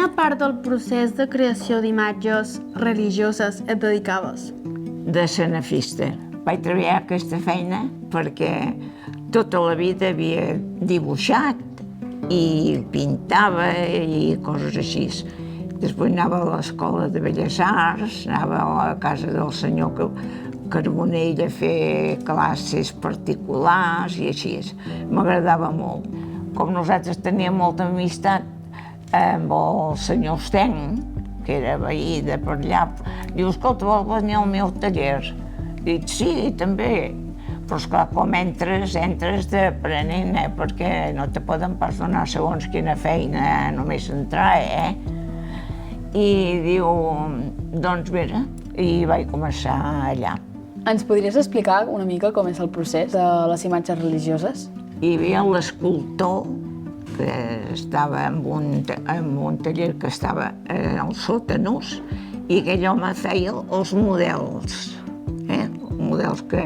quina part del procés de creació d'imatges religioses et dedicaves? De cenefista. Vaig treballar aquesta feina perquè tota la vida havia dibuixat i pintava i coses així. Després anava a l'Escola de Belles Arts, anava a la casa del senyor Carbonell a fer classes particulars i així. M'agradava molt. Com nosaltres teníem molta amistat amb el senyor Estenc, que era veí de per allà, diu, escolta, vol venir al meu taller? Dic, sí, també. Però esclar, com entres d'aprenent, perquè no te poden pas donar segons quina feina només entrar, I diu, doncs mira, i vaig començar allà. Ens podries explicar una mica com és el procés de les imatges religioses? Hi havia l'escultor, que estava en un taller que estava als sòtanos, i aquell home feia els models, models que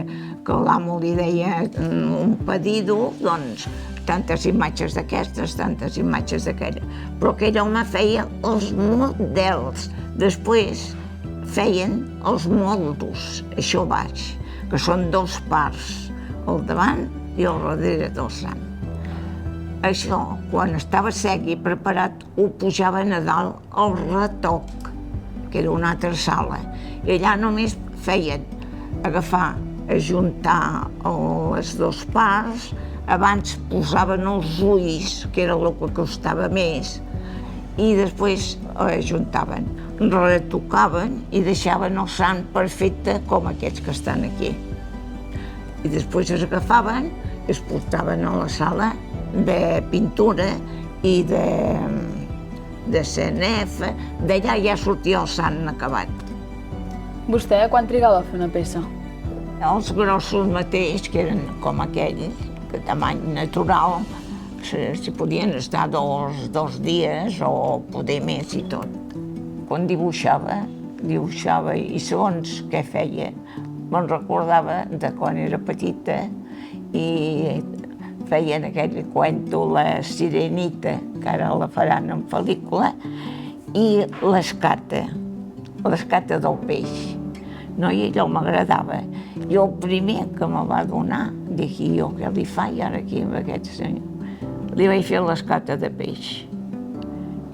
l'amo li deia un pedido, doncs tantes imatges d'aquestes, tantes imatges d'aquella. Però aquell home feia els models. Després feien els moldos, això baix, que són dos parts, al davant i al darrere del sant. Això, quan estava sec i preparat, ho pujaven a dalt al retoc, que era una altra sala. I allà només feien agafar, ajuntar les dues parts, abans posaven els ulls, que era el que costava més, i després ajuntaven, retocaven i deixaven el sant perfecte com aquests que estan aquí. I després es agafaven i es portaven a la sala de pintura i de cenefa, d'allà ja sortia el sant acabat. Vostè quan trigava a fer una peça? Els grossos mateix, que eren com aquells, de tamany natural, si podien estar dos dies o poder més i tot. Quan dibuixava i segons què feia, me'n recordava de quan era petita i feien aquell cuento, la Sirenita, que ara la faran en pel·lícula, i l'escata del peix. No, i allò m'agradava. I el primer que me va donar, dic, jo què li faig ara aquí amb aquest senyor? Li vaig fer l'escata de peix.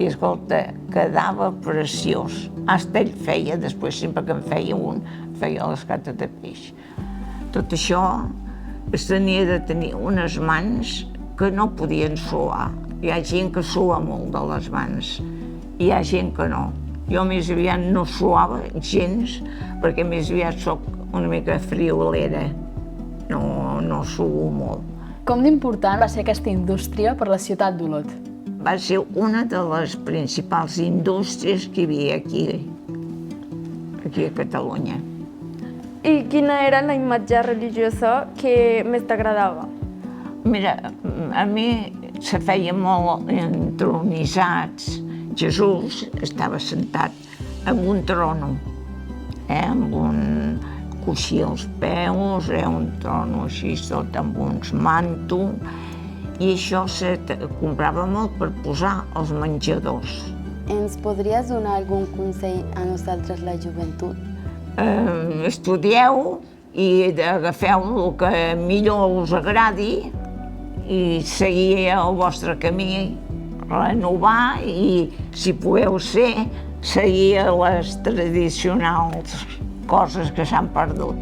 I escolta, quedava preciós. Hasta ell feia, després sempre que en feia un, feia l'escata de peix. Tot això es tenia de tenir unes mans que no podien suar. Hi ha gent que sua molt de les mans, i hi ha gent que no. Jo més aviat no suava gens, perquè més aviat soc una mica friolera, no suo molt. Com d'important va ser aquesta indústria per la ciutat d'Olot? Va ser una de les principals indústries que hi havia aquí a Catalunya. I quina era la imatge religiosa que més t'agradava? Mira, a mi se feia molt entronitzats. Jesús estava sentat en un trono, amb un coixí als peus, un trono així tot amb uns mantos, i això se comprava molt per posar als menjadors. Ens podries donar algun consell a nosaltres, la joventut? Estudieu i agafeu el que millor us agradi i seguir el vostre camí, renovar i, si podeu ser, seguir les tradicionals coses que s'han perdut.